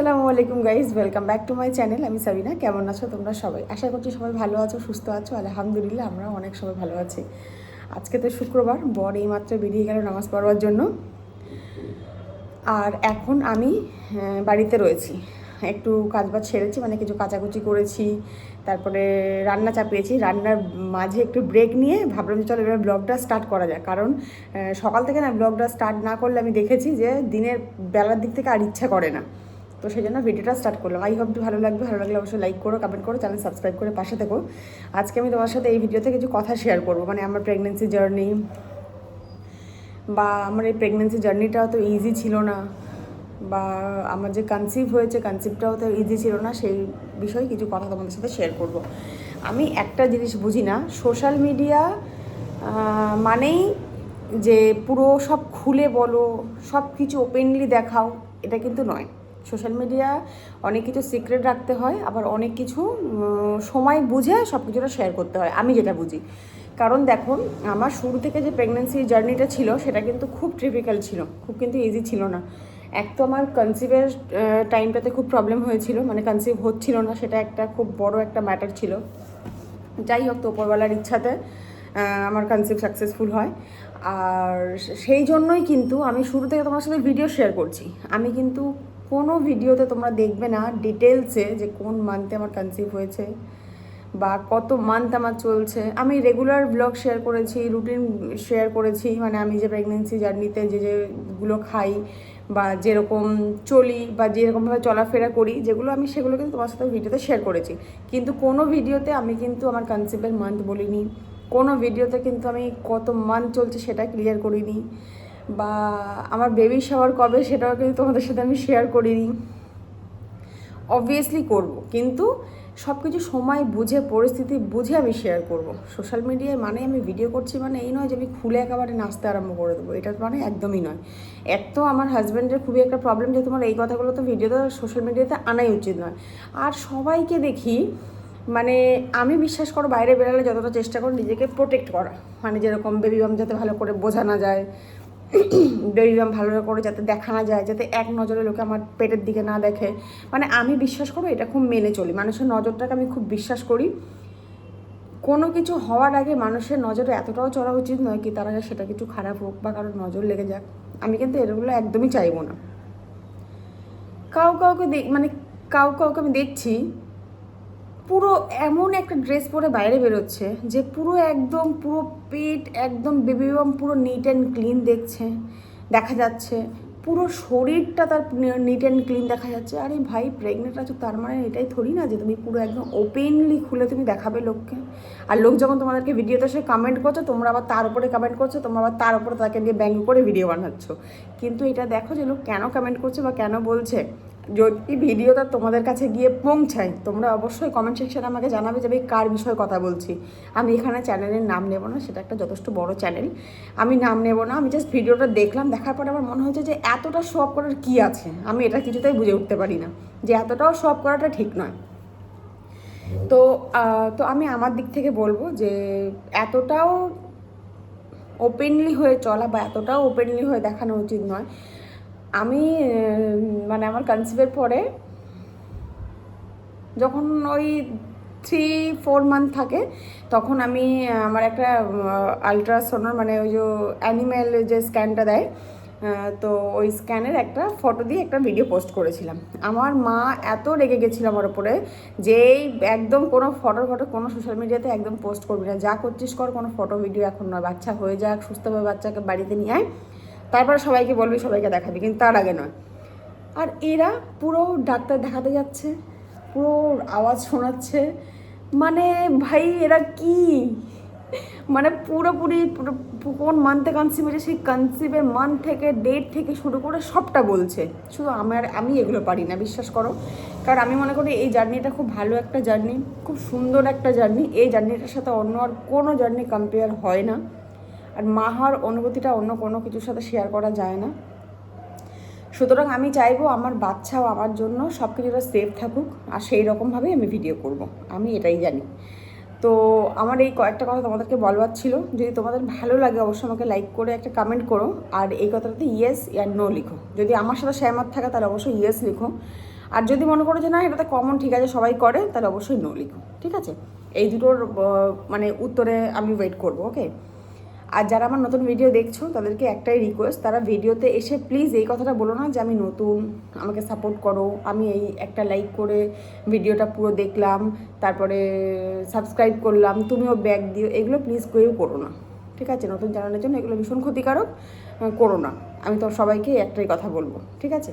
আসসালামু আলাইকুম guys, welcome back to my channel. আমি সাবিনা। কেমন আছো তোমরা সবাই? আশা করছি সবাই ভালো আছো, সুস্থ আছো। আলহামদুলিল্লাহ, আমরা অনেক সবাই ভালো আছি। আজকে তো শুক্রবার, বর এইমাত্র বেরিয়ে গেল নামাজ পড়বার জন্য। আর এখন আমি বাড়িতে রয়েছি। একটু কাজবাজ সেরেছি, মানে কিছু কাচাকুচি করেছি, তারপরে রান্না চাপিয়েছি। রান্নার মাঝে একটু ব্রেক নিয়ে ভাবলাম যে চলো এবার ব্লগটা স্টার্ট করা যায়। কারণ সকাল থেকে না ব্লগটা স্টার্ট না করলে আমি দেখেছি যে দিনের বেলার দিক থেকে আর ইচ্ছা করে না। তো সেই জন্য ভিডিওটা স্টার্ট করলাম। আই হোপ ভালো লাগবে। ভালো লাগলে অবশ্যই লাইক করো, কমেন্ট করো, চ্যানেল সাবস্ক্রাইব করে পাশে থেকো। আজকে আমি তোমার সাথে এই ভিডিওতে কিছু কথা শেয়ার করবো, মানে আমার প্রেগনেন্সি জার্নি, বা আমার এই প্রেগনেন্সি জার্নিটাও তো ইজি ছিল না, বা আমার যে কনসিভ হয়েছে কনসিভটাও তো ইজি ছিল না। সেই বিষয়ে কিছু কথা তোমাদের সাথে শেয়ার করব। আমি একটা জিনিস বুঝি না, সোশ্যাল মিডিয়া মানেই যে পুরো সব খুলে বলো, সব কিছু ওপেনলি দেখাও, এটা কিন্তু নয়। সোশ্যাল মিডিয়া অনেক কিছু সিক্রেট রাখতে হয়, আবার অনেক কিছু সময় বুঝে সব কিছুটা শেয়ার করতে হয়, আমি যেটা বুঝি। কারণ দেখুন, আমার শুরু থেকে যে প্রেগনেন্সি জার্নিটা ছিল সেটা কিন্তু খুব ট্রিপিক্যাল ছিল, খুব কিন্তু ইজি ছিল না। এক তো আমার কনসিভের টাইমটাতে খুব প্রবলেম হয়েছিল, মানে কনসিভ হচ্ছিল না, সেটা একটা খুব বড় একটা ম্যাটার ছিল। যাই হোক, তো উপরওয়ালার ইচ্ছাতে আমার কনসিভ সাকসেসফুল হয়। আর সেই জন্যই কিন্তু আমি শুরু থেকে তোমার সাথে ভিডিও শেয়ার করছি। আমি কিন্তু কোনো ভিডিওতে তোমরা দেখবে না ডিটেলসে যে কোন মান্থে আমার কনসিভ হয়েছে বা কত মান্থ আমার চলছে। আমি রেগুলার ব্লগ শেয়ার করেছি, রুটিন শেয়ার করেছি, মানে আমি যে প্রেগনেন্সি জার্নিতে যেগুলো খাই বা যেরকম চলি বা যেরকমভাবে চলাফেরা করি, যেগুলো আমি সেগুলো কিন্তু তোমার সাথে ভিডিওতে শেয়ার করেছি। কিন্তু কোনো ভিডিওতে আমি কিন্তু আমার কনসিভের মান্থ বলিনি, কোনো ভিডিওতে কিন্তু আমি কত মান্থ চলছে সেটা ক্লিয়ার করিনি, বা আমার বেবি শাওয়ার কবে সেটাও কিন্তু তোমাদের সাথে আমি শেয়ার করিনি। অবভিয়াসলি করব, কিন্তু সব কিছু সময় বুঝে, পরিস্থিতি বুঝে আমি শেয়ার করব। সোশ্যাল মিডিয়ায় মানে আমি ভিডিও করছি মানে এই নয় যে আমি খুলে একেবারে নাচতে আরম্ভ করে দেবো, এটা মানে একদমই নয়। এক তো আমার হাজব্যান্ডের খুবই একটা প্রবলেম যে তোমার এই কথাগুলো তো ভিডিওতে, সোশ্যাল মিডিয়াতে আনাই উচিত নয়। আর সবাইকে দেখি, মানে আমি বিশ্বাস করো বাইরে বেরোলে যতটা চেষ্টা করি নিজেকে প্রোটেক্ট করা, মানে যেরকম বেবি বাম যাতে ভালো করে বোঝা না যায়, বেবি বাম ভালো করে যাতে দেখা না যায়, যাতে এক নজরে লোকে আমার পেটের দিকে না দেখে। মানে আমি বিশ্বাস করো এটা খুব মেনে চলি, মানুষের নজরটাকে আমি খুব বিশ্বাস করি। কোনো কিছু হওয়ার আগে মানুষের নজরে এতটাও চলা উচিত নয় কি তার আগে সেটা কিছু খারাপ হোক বা কারোর নজর লেগে যাক। আমি কিন্তু এগুলো একদমই চাইবো না। কাউকে মানে কাউকে আমি দেখছি পুরো এমন একটা ড্রেস পরে বাইরে বেরোচ্ছে যে পুরো একদম পুরো পেট একদম বেবি বাম পুরো নিট অ্যান্ড ক্লিন দেখা যাচ্ছে, পুরো শরীরটা তার নিট অ্যান্ড ক্লিন দেখা যাচ্ছে। আরে ভাই, প্রেগনেন্ট আছো তার মানে এটাই থরি না যে তুমি পুরো একদম ওপেনলি খুলে তুমি দেখাবে লোককে। আর লোক যখন তোমাদেরকে ভিডিওতে সে কমেন্ট করছো, তোমরা আবার তার উপরে কমেন্ট করছো, তোমরা আবার তার উপরে তাকে নিয়ে ব্যঙ্গ করে ভিডিও বানাচ্ছ। কিন্তু এটা দেখো যে লোক কেন কমেন্ট করছে বা কেন বলছে। যদি ভিডিওটা তোমাদের কাছে গিয়ে পৌঁছায়, তোমরা অবশ্যই কমেন্ট সেকশানে আমাকে জানাবে যে আমি কার বিষয়ে কথা বলছি। আমি এখানে চ্যানেলের নাম নেব না, সেটা একটা যথেষ্ট বড় চ্যানেল, আমি নাম নেব না। আমি জাস্ট ভিডিওটা দেখলাম, দেখার পরে আমার মনে হয়েছে যে এতটা শো অফ করার কী আছে, আমি এটা কিছুতেই বুঝে উঠতে পারি না যে এতটাও শো অফ করাটা ঠিক নয়। তো তো আমি আমার দিক থেকে বলবো যে এতটাও ওপেনলি হয়ে চলা বা এতটাও ওপেনলি হয়ে দেখানো উচিত নয়। আমি মানে আমার কনসিভের পরে যখন ওই 3-4 মান্থ থাকে, তখন আমি আমার একটা আলট্রাসোনার, মানে ওই যে অ্যানিম্যাল যে স্ক্যানটা দেয়, তো ওই স্ক্যানের একটা ফটো দিয়ে একটা ভিডিও পোস্ট করেছিলাম। আমার মা এত রেগে গেছিলো আমার ওপরে যে একদম কোনো ফটো কোনো সোশ্যাল মিডিয়াতে একদম পোস্ট করবি না, যা করছিস কর, কোনো ফটো ভিডিও এখন নয়, বাচ্চা হয়ে যাক, সুস্থভাবে বাচ্চাকে বাড়িতে নিয়ে আয়, তারপরে সবাইকে বলবি, সবাইকে দেখাবি, কিন্তু তার আগে নয়। আর এরা পুরো ডাক্তার দেখাতে যাচ্ছে, পুরো আওয়াজ শোনাচ্ছে, মানে ভাই এরা কি, মানে পুরোপুরি কোন মান্থে কনসিভ হয়েছে সেই কনসিভের মান্থ থেকে, ডেট থেকে শুরু করে সবটা বলছে। শুধু আমি এগুলো পারি না, বিশ্বাস করো। কারণ আমি মনে করি এই জার্নিটা খুব ভালো একটা জার্নি, খুব সুন্দর একটা জার্নি। এই জার্নিটার সাথে অন্য আর কোনো জার্নি কম্পেয়ার হয় না। আর মা হওয়ার অনুভূতিটা অন্য কোনো কিছুর সাথে শেয়ার করা যায় না। সুতরাং আমি চাইবো আমার বাচ্চাও আমার জন্য সব কিছুটা সেফ থাকুক, আর সেই রকমভাবেই আমি ভিডিও করব, আমি এটাই জানি। তো আমার এই কয়েকটা কথা তোমাদেরকে বলবার ছিল। যদি তোমাদের ভালো লাগে অবশ্যই আমাকে লাইক করে একটা কমেন্ট করো, আর এই কথাটাতে ইয়েস আর নো লিখো। যদি আমার সাথে সহমত থাকে তাহলে অবশ্যই ইয়েস লিখো, আর যদি মনে করো যে না এটাতে কমন ঠিক আছে সবাই করে, তাহলে অবশ্যই নো লিখো, ঠিক আছে? এই দুটোর মানে উত্তরে আমি ওয়েট করবো, ওকে? আর যারা আমার নতুন ভিডিও দেখছো তাদেরকে একটাই রিকোয়েস্ট, তারা ভিডিওতে এসে প্লিজ এই কথাটা বলো না যে আমি নতুন, আমাকে সাপোর্ট করো, আমি এই একটা লাইক করে ভিডিওটা পুরো দেখলাম, তারপরে সাবস্ক্রাইব করলাম, তুমিও ব্যাক দিও, এগুলো প্লিজ কেউ করো না, ঠিক আছে? নতুন চ্যানেলের জন্য এগুলো ভীষণ ক্ষতিকারক, করো না। আমি তো সবাইকে একটাই কথা বলবো, ঠিক আছে?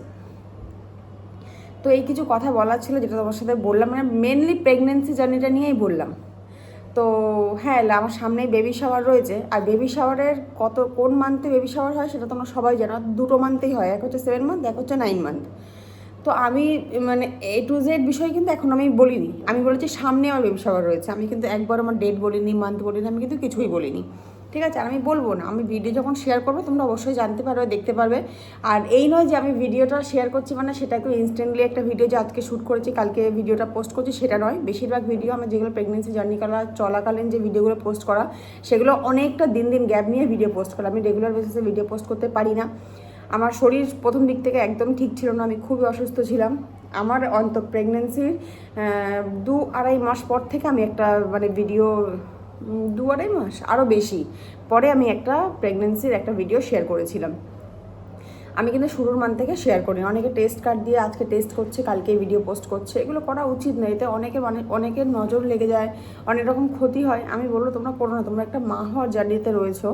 তো এই কিছু কথা বলার ছিল যেটা তোমার সাথে বললাম, মানে মেনলি প্রেগনেন্সি জার্নিটা নিয়েই বললাম। তো হ্যাঁ, আমার সামনেই বেবি শাওয়ার রয়েছে, আর বেবি শাওয়ারের কোন মান্থে বেবি শাওয়ার হয় সেটা তোমরা সবাই জানো, দুটো মান্থেই হয়, এক হচ্ছে 7 মান্থ, এক হচ্ছে 9 মান্থ। তো আমি মানে A to Z বিষয় কিন্তু এখন আমি বলিনি, আমি বলেছি সামনে আমার বেবি শাওয়ার রয়েছে, আমি কিন্তু একবার আমার ডেট বলিনি, মান্থ বলিনি, আমি কিন্তু কিছুই বলিনি, ঠিক আছে? আর আমি বলবো না, আমি ভিডিও যখন শেয়ার করবো তোমরা অবশ্যই জানতে পারবে, দেখতে পারবে। আর এই নয় যে আমি ভিডিওটা শেয়ার করছি মানে সেটাকে ইনস্ট্যান্টলি একটা ভিডিও যে আজকে শ্যুট করেছি কালকে ভিডিওটা পোস্ট করছি সেটা নয়। বেশিরভাগ ভিডিও আমার যেগুলো প্রেগনেন্সি জার্নি চলাকালীন যে ভিডিওগুলো পোস্ট করা, সেগুলো অনেকটা দিন গ্যাপ নিয়ে ভিডিও পোস্ট করা, আমি রেগুলার বেসিসে ভিডিও পোস্ট করতে পারি না। আমার শরীর প্রথম দিক থেকে একদম ঠিক ছিল না, আমি খুবই অসুস্থ ছিলাম। আমার প্রেগনেন্সির 2-2.5 মাস পর থেকে আমি একটা মানে ভিডিও, 2-2.5 মাস আরও বেশি পরে আমি একটা প্রেগনেন্সির একটা ভিডিও শেয়ার করেছিলাম। আমি কিন্তু শুরুর মান থেকে শেয়ার করি, অনেকে টেস্ট কার্ড দিয়ে আজকে টেস্ট করছে, কালকে ভিডিও পোস্ট করছে, এগুলো করা উচিত নয়। এতে অনেকের নজর লেগে যায়, অনেক রকম ক্ষতি হয়। আমি বলবো তোমরা করো না, তোমরা একটা মা হওয়ার জার্নিতে রয়েছো,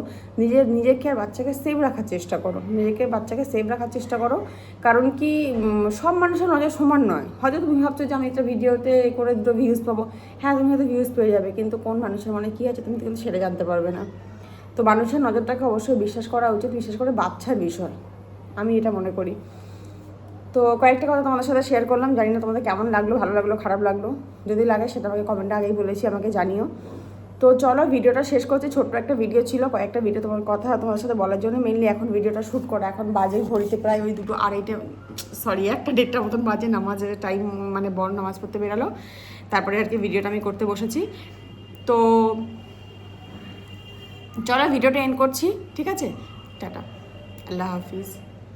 নিজেকে আর বাচ্চাকে সেভ রাখার চেষ্টা করো, বাচ্চাকে সেভ রাখার চেষ্টা করো। কারণ কি সব মানুষের নজর সমান নয়। হয়তো তুমি ভাবছো যে আমি একটা ভিডিওতে করে দুটো ভিউজ পাবো, হ্যাঁ তুমি হয়তো ভিউজ পেয়ে যাবে, কিন্তু কোন মানুষের মনে কী আছে তুমি কিন্তু সেটা জানতে পারবে না। তো মানুষের নজরটাকে অবশ্যই বিশ্বাস করা উচিত, বিশেষ করে বাচ্চার বিষয়, আমি এটা মনে করি। তো কয়েকটা কথা তোমাদের সাথে শেয়ার করলাম, জানি না তোমাদের কেমন লাগলো, ভালো লাগলো, খারাপ লাগলো। যদি লাগে সেটা আমাকে কমেন্টে আগেই বলেছি, আমাকে জানিও। তো চলো ভিডিওটা শেষ করছি, ছোট্ট একটা ভিডিও ছিল, কয়েকটা ভিডিও তোমার সাথে বলার জন্য মেনলি এখন ভিডিওটা শ্যুট করা। এখন বাজে ঘড়িতে প্রায় ওই 2-2:30, সরি 1-1:30 মতন বাজে, নামাজের টাইম মানে বড় নামাজ পড়তে বেরালো, তারপরে আর কি ভিডিওটা আমি করতে বসেছি। তো চলো ভিডিওটা এন্ড করছি, ঠিক আছে? টাটা, আল্লাহ হাফিজ।